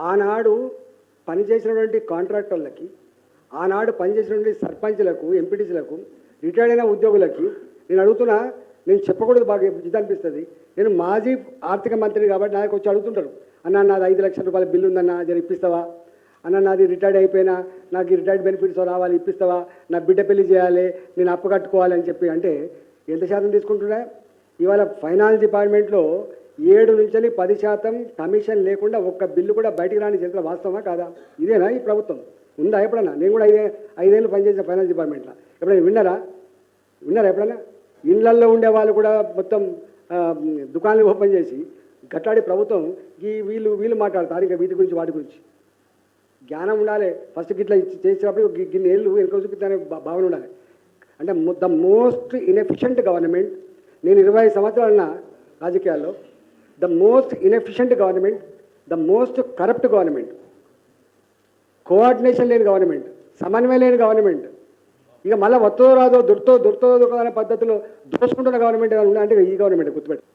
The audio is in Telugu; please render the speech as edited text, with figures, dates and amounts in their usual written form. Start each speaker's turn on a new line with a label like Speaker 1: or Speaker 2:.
Speaker 1: ఆనాడు పనిచేసినటువంటి కాంట్రాక్టర్లకి, ఆనాడు పనిచేసినటువంటి సర్పంచ్లకు, ఎంపీటీసీలకు, రిటైర్డ్ అయిన ఉద్యోగులకి నేను అడుగుతున్నా, నేను చెప్పకూడదు, బాగా ఇది అనిపిస్తుంది. నేను మాజీ ఆర్థిక మంత్రిని కాబట్టి నాకు వచ్చి అడుగుతుంటారు, అన్న నాది 5 లక్షల రూపాయల బిల్లు ఉందన్న, జర ఇప్పిస్తావా అన్న, నాది రిటైర్డ్ అయిపోయినా నాకు ఈ రిటైర్డ్ బెనిఫిట్స్ రావాలి, ఇప్పిస్తావా, నా బిడ్డ పెళ్లి చేయాలి, నేను అప్పు కట్టుకోవాలి అని చెప్పి. అంటే ఎంత శాతం తీసుకుంటున్నా? ఇవాళ ఫైనాన్స్ డిపార్ట్మెంట్లో 7 నుంచి 10% కమిషన్ లేకుండా ఒక్క బిల్లు కూడా బయటికి రాని చరిత్ర వాస్తవమా కాదా? ఇదేనా ఈ ప్రభుత్వం? ఉందా ఎప్పుడన్నా? నేను కూడా 5 ఏళ్ళు పనిచేసిన ఫైనాన్స్ డిపార్ట్మెంట్లో. ఎప్పుడైనా విన్నారా ఎప్పుడైనా? ఇళ్లల్లో ఉండే వాళ్ళు కూడా మొత్తం దుకాణాలు ఓపెన్ చేసి గట్లాడి ప్రభుత్వం వీళ్ళు మాట్లాడతారు ఇంకా వీటి గురించి, వాటి గురించి. జ్ఞానం ఉండాలి. ఫస్ట్ గిట్లా చేసినప్పుడు గిన్ని ఏళ్ళు వెనుక చూపిస్తానే భావన ఉండాలి. అంటే ద మోస్ట్ ఇన్ఎఫిషియంట్ గవర్నమెంట్, నేను 20 సంవత్సరాల రాజకీయాల్లో, the most inefficient government, the most corrupt government, coordination లేని గవర్నమెంట్, సమన్వయం లేని గవర్నమెంట్, ఇక మళ్ళీ వత్తో రాదో దుర్తో అనే పద్ధతిలో దోసుకుంటున్న గవర్నమెంట్ ఏదైనా ఉందంటే ఈ గవర్నమెంట్ గుర్తుపెట్టు.